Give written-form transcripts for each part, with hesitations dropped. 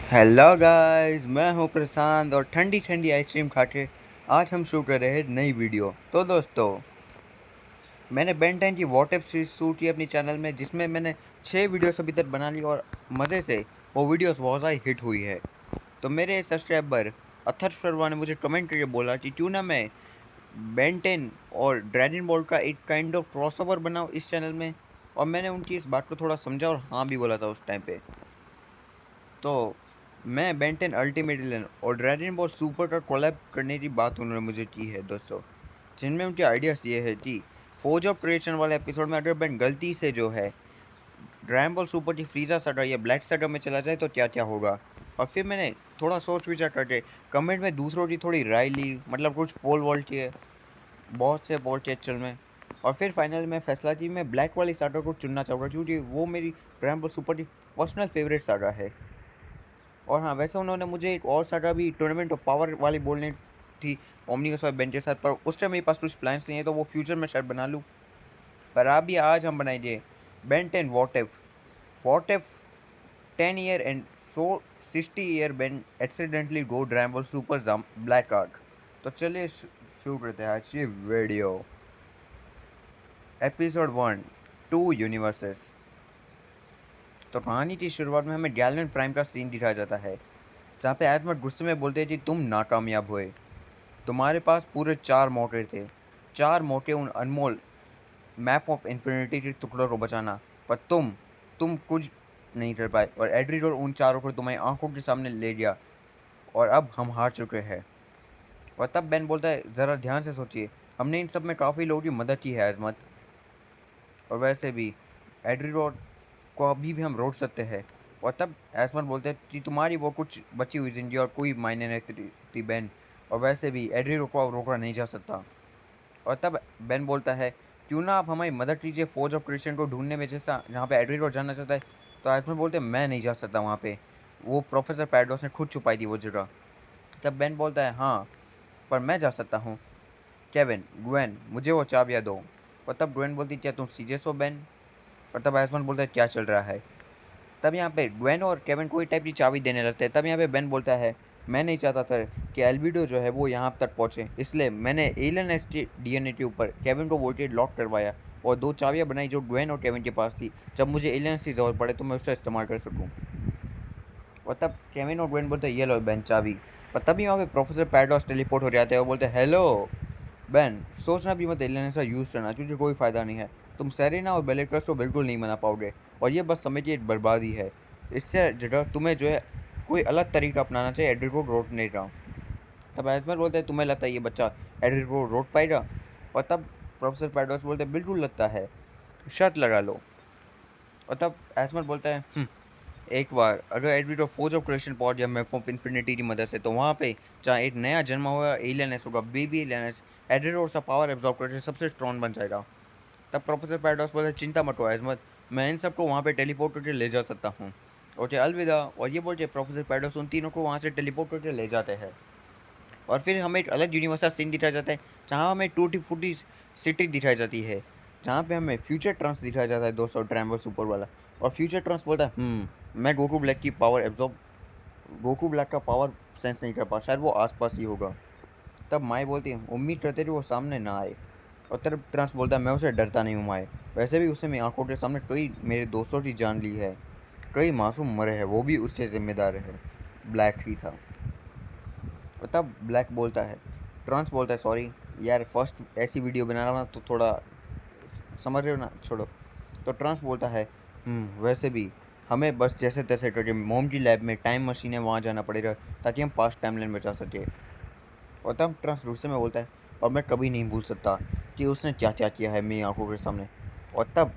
Hello guys, मैं हूं प्रशांत और ठंडी ठंडी आइसक्रीम खा के आज हम शूट कर रहे हैं नई वीडियो। तो दोस्तों, मैंने बेन 10 की वॉट एप सीरीज शूट की अपनी चैनल में, जिसमें मैंने 6 वीडियोस अभी तक बना ली और मज़े से वो वीडियोस बहुत ही हिट हुई है। तो मेरे सब्सक्राइबर अथर शर्मा ने मुझे कमेंट करके बोला कि क्यों ना मैं बेन 10 और ड्रैगन बॉल का एक काइंड ऑफ क्रॉसओवर बनाऊं इस चैनल में। और मैंने उनकी इस बात को थोड़ा समझा और हाँ भी बोला था उस टाइम पे। तो मैं बेन 10 अल्टीमेट एलियन और ड्रैगन बॉल सुपर का कोलैब करने की बात उन्होंने मुझे की है दोस्तों। जिनमें उनके आइडियाज़ ये है कि फोर्ज ऑफ क्रिएशन वाले एपिसोड में अगर बेन गलती से जो है ड्रैगन बॉल सुपर की फ्रीज़ा सागा या ब्लैक सागा में चला जाए तो क्या क्या होगा। और फिर मैंने थोड़ा सोच विचार करके कमेंट में दूसरों की थोड़ी राय ली, मतलब कुछ पोल वोल किए, बहुत से पोल किए एक्चुअल में। और फिर फाइनल में फैसला की मैं ब्लैक वाली सागा को चुनना चाहूँगा, क्योंकि वो मेरी ड्रैगन बॉल सुपर की पर्सनल फेवरेट सागा है। और हाँ, वैसे उन्होंने मुझे एक और सागा भी टूर्नामेंट ऑफ पावर वाली बोलनी थी ओमनियस और बेन के साथ, पर उस टाइम मेरे पास कुछ प्लान्स नहीं है, तो वो फ्यूचर में शायद बना लूँ। पर अभी आज हम बनाएंगे Ben 10 what if 10 year and so 60 year Ben accidentally go ड्रैम्बल सुपर जम ब्लैक आर्क। तो चलिए शुरू करते हैं आज ये वीडियो। Episode 1, to universes. तो कहानी की शुरुआत में हमें गैलन प्राइम का सीन दिखाया जाता है, जहाँ पे एडमंड गुस्से में बोलते हैं कि तुम नाकामयाब हुए। तुम्हारे पास पूरे 4 मौके थे, 4 मौके उन अनमोल मैप ऑफ इन्फिनिटी के टुकड़ों को बचाना, पर तुम कुछ नहीं कर पाए और एड्रीडोर उन चारों को तुम्हारी आंखों के सामने ले गया और अब हम हार चुके हैं। और तब बेन बोलता है, ज़रा ध्यान से सोचिए, हमने इन सब में काफ़ी लोगों की मदद की है अजमत, और वैसे भी एड्रीडोर को अभी भी हम रोक सकते हैं। और तब एसमत बोलते हैं कि तुम्हारी वो कुछ बची हुई जिंदगी और कोई मायने नहीं थी बेन, और वैसे भी एड्रीडोर को अब रोका नहीं जा सकता। और तब बेन बोलता है, क्यों ना आप हमारी मदद कीजिए फोर्ज ऑफ क्रिश्चियन को ढूंढने में, जैसा जहाँ पे एडरिड जाना चाहता है। तो आसमान बोलते हैं, मैं नहीं जा सकता वहाँ पे, वो प्रोफेसर पैराडॉक्स ने खुद छुपाई थी वो जगह। तब बेन बोलता है, हाँ पर मैं जा सकता हूँ। केविन, ग्वेन, मुझे वो चाबियाँ दो। और तब ग्वेन बोलती, क्या तुम सीरियस हो बेन? और तब आसमान बोलता है, क्या चल रहा है? तब यहाँ पे ग्वेन और केविन कोई टाइप की चाबी देने लगते हैं। तब यहाँ पे बेन बोलता है, मैं नहीं चाहता था कि एल्बिडो जो है वो यहाँ तक पहुँचे, इसलिए मैंने एलन एस के डीएनए के ऊपर केविन को वोल्टेज लॉक करवाया और 2 चाबियाँ बनाई जो ग्वेन और केविन के पास थी, जब मुझे एलियंस की ज़रूरत पड़े तो मैं उसका इस्तेमाल कर सकूँ। और तब केविन और ग्वेन बोलते हैं, ये लो बेन चाबी। और तभी वहाँ पे प्रोफेसर पैराडॉक्स टेलीपोर्ट हो जाते हैं और बोलते हैं, हेलो बेन, सोचना भी मत एलियंस का यूज़ करना, क्योंकि कोई फ़ायदा नहीं है। तुम सेरेना और बेलेकर्स को बिल्कुल नहीं मना पाओगे, और ये बस समय की एक बर्बादी है। इससे जगह तुम्हें जो है कोई अलग तरीका अपनाना चाहिए एडरिड को रोकने का। तब एजमर बोलते हैं, तुम्हें लगता है ये बच्चा एडरिड को रोक पाएगा? और तब प्रोफेसर पैराडॉक्स बोलते हैं, बिल्कुल लगता है, शर्त लगा लो। और तब एजमर बोलता है, एक बार अगर एडविडो फोर्ज ऑफ क्रिएशन पहुंच गया मैप ऑफ इन्फिनिटी की मदद से, तो वहाँ पे जहाँ एक नया जन्मा हुआ एलियनस होगा, बेबी एलियनस, एडविडो सा पावर एब्जॉर्ब करके सबसे स्ट्रॉन्ग बन जाएगा। तब प्रोफेसर पैराडॉक्स बोलते हैं, चिंता मत करो एजमत, मैं इन सबको वहाँ पे टेलीपोर्ट करके ले जा सकता हूँ। ओके, अलविदा। और ये बोल के प्रोफेसर पैराडॉक्स उन तीनों को वहाँ से टेलीपोर्ट करके ले जाते हैं। और फिर हमें एक अलग यूनिवर्स का सीन दिखाया जाता है, जहाँ हमें टूटी फूटी सिटी दिखाई जाती है, जहाँ पे हमें फ्यूचर ट्रांस दिखाया जाता है दोस्तों, ट्रैम्बल सुपर वाला। और फ्यूचर ट्रांस बोलता है, मैं गोकू ब्लैक की पावर एब्जॉर्ब, गोकू ब्लैक का पावर सेंस नहीं कर पा, शायद वो आसपास ही होगा। तब माई बोलती है, उम्मीद करते थे वो सामने ना आए। और तब ट्रांस बोलता है, मैं उसे डरता नहीं हूँ माए, वैसे भी उसने मेरी आंखों के सामने कई मेरे दोस्तों की जान ली है, कई मासूम मरे हैं, वो भी उससे जिम्मेदार है, ब्लैक ही था। और तब ब्लैक बोलता है, ट्रांस बोलता है, सॉरी यार, फर्स्ट ऐसी वीडियो बना रहा हूँ तो थोड़ा समझ रहे हो ना, छोड़ो। तो ट्रांस बोलता है, वैसे भी हमें बस जैसे तैसे करके मोम की लैब में टाइम मशीन है वहाँ जाना पड़ेगा, ताकि हम पास्ट टाइमलाइन बचा सके। और तब ट्रांस गुस्से में बोलता है, और मैं कभी नहीं भूल सकता कि उसने क्या क्या किया है मेरी आंखों के सामने। और तब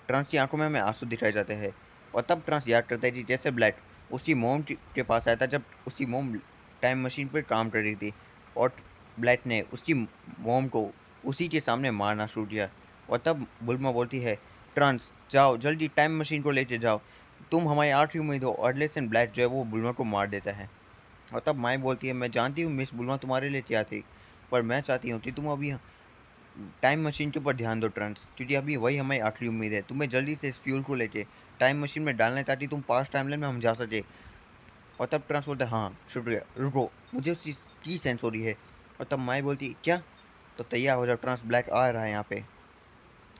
ट्रांस की आंखों में हमें आंसू दिखाए जाते हैं। और तब ट्रांस याद करता है कि जैसे ब्लैक उसकी मोम के पास आया था, जब उसकी मोम टाइम मशीन पर काम कर रही थी, और ब्लैक ने उसकी मोम को उसी के सामने मारना शुरू किया। और तब बुल्मा बोलती है, ट्रांस जाओ जल्दी टाइम मशीन को लेके जाओ, तुम हमारी आखिरी उम्मीद हो। और लेसन ब्लैक जो है वो बुल्मा को मार देता है। और तब माई बोलती है, मैं जानती हूँ मिस बुल्मा तुम्हारे लिए क्या थी, पर मैं चाहती हूँ कि तुम अभी टाइम मशीन के ऊपर ध्यान दो ट्रांस, क्योंकि अभी वही हमारी आखिरी उम्मीद है। तुम्हें जल्दी से इस फ्यूल को लेके टाइम मशीन में डालना है, ताकि तुम पास्ट टाइमलाइन में हम जा सके। और तब ट्रांस बोलता है हाँ शुक्रिया, रुको मुझे उस चीज़ की सेंस हो रही है। और तब माई बोलती क्या, तो तैयार हो जाओ, ट्रांस ब्लैक आ रहा है यहाँ पे।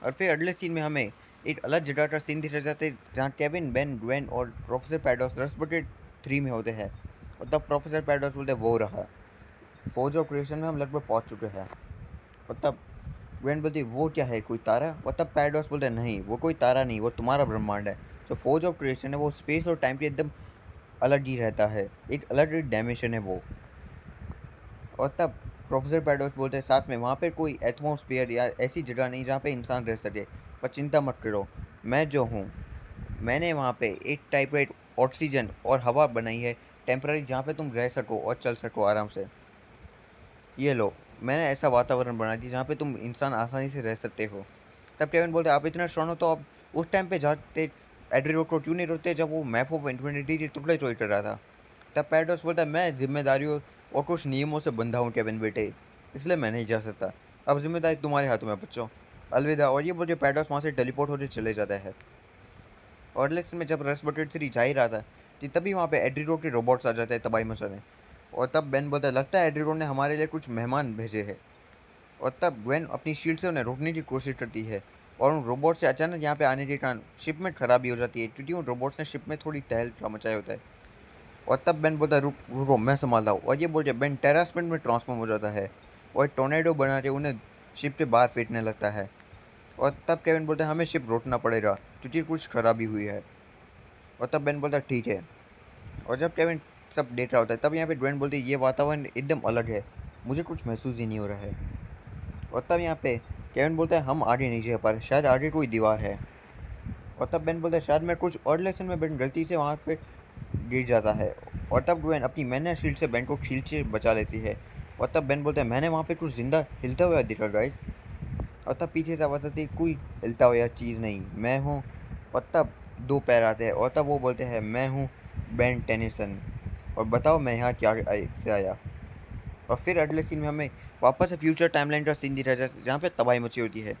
और फिर अगले सीन में हमें एक अलग जगह का सीन दिखाया जाता है जहाँ केविन, बेन, ग्वेन और प्रोफेसर पैडोस रस बकेट 3 में होते हैं। और तब प्रोफेसर पैडोस बोलते हैं वो रहा, फौज ऑफ क्रिएशन में हम लगभग पहुँच चुके हैं। और तब ग्वेन बोलती वो क्या है, कोई तारा। और तब पैडोस बोलते हैं नहीं वो कोई तारा नहीं, वो तुम्हारा ब्रह्मांड है। जो फौज ऑफ क्रिएशन है वो स्पेस और टाइम के एकदम अलग ही रहता है, एक अलग डायमेंशन है वो। और तब प्रोफेसर पैडोस बोलते हैं साथ में वहाँ पे कोई एटमॉस्फेयर या ऐसी जगह नहीं जहाँ पे इंसान रह सके, पर चिंता मत करो, मैं जो हूँ, मैंने वहाँ पे एक टाइप का एक ऑक्सीजन और हवा बनाई है टेम्पररी, जहाँ पे तुम रह सको और चल सको आराम से। ये लो, मैंने ऐसा वातावरण बना दिया जहाँ पे तुम इंसान आसानी से रह सकते हो। तब केविन बोलते आप इतना स्ट्रॉन्ग हो तो आप उस टाइम पे जाते एड्री रोड को क्यों नहीं रोकते जब वो मैप ऑफ इन्फिनिटी के टुकड़े चोरी कर रहा था। तब पैडोस बोलता है मैं जिम्मेदारियों और कुछ नियमों से बंधा हूँ केविन बेटे, इसलिए मैं नहीं जा सकता। अब जिम्मेदारी तुम्हारे हाथों में बच्चों, अलविदा। और ये बोल के पैडोस वहाँ से टेलीपोर्ट होकर चले जाता है। और लेकिन में जब रस बकेट से जा ही रहा था कि तभी वहाँ पे एड्री के रोबोट्स आ जाते हैं तबाही मचाने। और तब बेन बोलता है लगता है एड्री ने हमारे लिए कुछ मेहमान भेजे हैं। और तब ग्वेन अपनी शील्ड से उन्हें रोकने की कोशिश करती है और उन रोबोट से अचानक यहाँ पे आने के कारण शिप में खराबी हो जाती है, क्योंकि उन रोबोट्स ने शिप में थोड़ी तहलका मचाया होता है। और तब बेन बोलता है रुक रुको मैं संभालता हूँ। और ये बोल के बेन टेरास्पेंट में ट्रांसफॉर्म हो जाता है और टोर्नेडो बना के उन्हें शिप के बाहर फेंकने लगता है। और तब केविन बोलता है हमें शिप रोकना पड़ेगा क्योंकि कुछ खराबी हुई है। और तब बेन बोलता है ठीक है। और जब केविन सब देख रहा होता है तब यहाँ पे ग्वेन बोलती है ये वातावरण एकदम अलग है, मुझे कुछ महसूस ही नहीं हो रहा है। और तब यहाँ पे केविन बोलता है हम आगे नहीं जा पा रहे, शायद आगे कोई दीवार है। और तब बेन बोलता है शायद मैं कुछ और लेसन में बेन गलती से वहाँ पे गिर जाता है। और तब ग्वेन अपनी मैंने शील्ड से बेन को खींच के बचा लेती है। और तब बेन बोलता है मैंने वहाँ पे कुछ जिंदा हिलता हुआ दिखा गाइस। और तब पीछे से आवाज़ आती है कोई हिलता हुआ चीज़ नहीं, मैं हूँ। और तब दो पैर आते हैं और तब वो बोलते हैं मैं हूँ बेन टेनिसन, और बताओ मैं यहाँ क्या से आया। और फिर अगले सीन में हमें वापस से फ्यूचर टाइमलाइन का सीन दिखाया जाता है जहाँ पे तबाही मची होती है।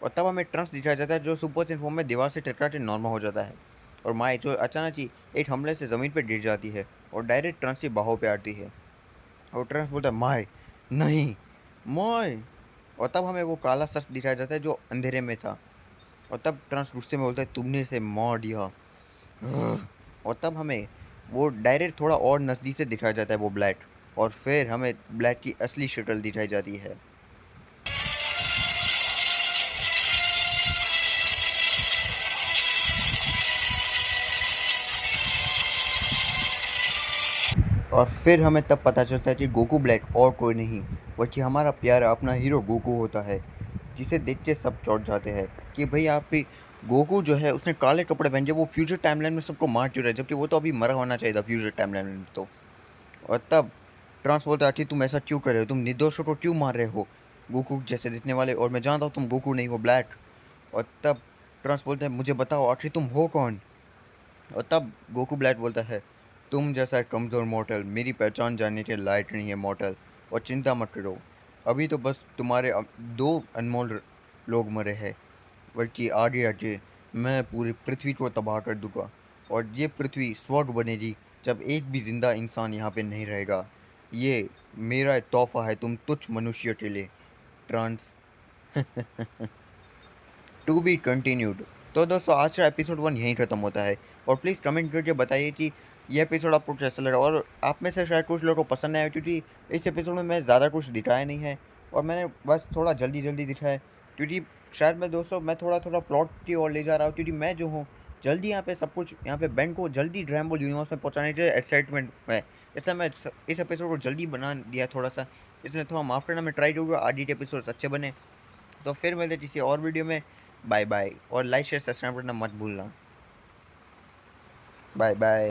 और तब हमें ट्रंक्स दिखाया जाता है जो सुपर इन फॉर्म में दीवार से टकरा के नॉर्मल हो जाता है। और माई जो अचानक ही एक हमले से ज़मीन पर गिर जाती है और डायरेक्ट ट्रंक्स की बाहों पे आती है। और ट्रंक्स बोलता है माई नहीं, माई। और तब हमें वो काला शख्स दिखाया जाता है जो अंधेरे में था। और तब ट्रंक्स गुस्से में बोलता है तुमने इसे मार दिया। और तब हमें वो डायरेक्ट थोड़ा और नज़दीक से दिखाया जाता है वो ब्लैक। और फिर हमें ब्लैक की असली शक्ल दिखाई जाती है। और फिर हमें तब पता चलता है कि गोकू ब्लैक और कोई नहीं बल्कि हमारा प्यारा अपना हीरो गोकू होता है, जिसे देख के सब चौंक जाते हैं कि भाई आप भी गोकू जो है उसने काले कपड़े पहन के वो फ्यूचर टाइमलाइन में सबको मार क्यों रहा है, जबकि वो तो अभी मरा होना चाहिए था फ्यूचर टाइमलाइन में तो। और तब ट्रांस बोलता है आखिर तुम ऐसा क्यों कर रहे हो, तुम निर्दोषों को क्यों मार रहे हो, गोकू जैसे दिखने वाले, और मैं जानता हूँ तुम गोकू नहीं हो ब्लैक। और तब ट्रांस बोलता है मुझे बताओ आखिर तुम हो कौन। और तब गोकू ब्लैक बोलता है तुम जैसा कमज़ोर मॉडल मेरी पहचान जानने के लायक नहीं है मॉडल, और चिंता मत करो, अभी तो बस तुम्हारे दो अनमोल लोग मरे हैं, बल्कि आगे आगे मैं पूरी पृथ्वी को तबाह कर दूंगा, और ये पृथ्वी स्वर्ग बनेगी जब एक भी जिंदा इंसान यहाँ पे नहीं रहेगा। ये मेरा तोहफा है तुम तुच्छ मनुष्य के लिए, ट्रांस। To be continued. तो दोस्तों आज का एपिसोड 1 यहीं ख़त्म होता है। और प्लीज़ कमेंट करके बताइए कि ये एपिसोड आपको कैसा लगा, और आप में से शायद कुछ लोगों को पसंद आया, क्योंकि इस एपिसोड में मैं ज़्यादा कुछ दिखाया नहीं है और मैंने बस थोड़ा जल्दी जल्दी दिखाया, क्योंकि शायद मैं दोस्तों मैं थोड़ा थोड़ा प्लॉट की ओर ले जा रहा हूँ, क्योंकि मैं जो हूँ जल्दी यहाँ पे सब कुछ यहाँ पे बैंक को जल्दी ड्रैम बॉल यूनिवर्स में पहुँचाने के एक्साइटमेंट में, इसलिए मैं इस एपिसोड को जल्दी बना दिया थोड़ा सा, इसलिए थोड़ा माफ़ करना, मैं ट्राई करूँगा आगे के एपिसोड अच्छे बने। तो फिर मिलते किसी और वीडियो में। बाय बाय, और लाइक शेयर सब्सक्राइब करना मत भूलना। Bye bye.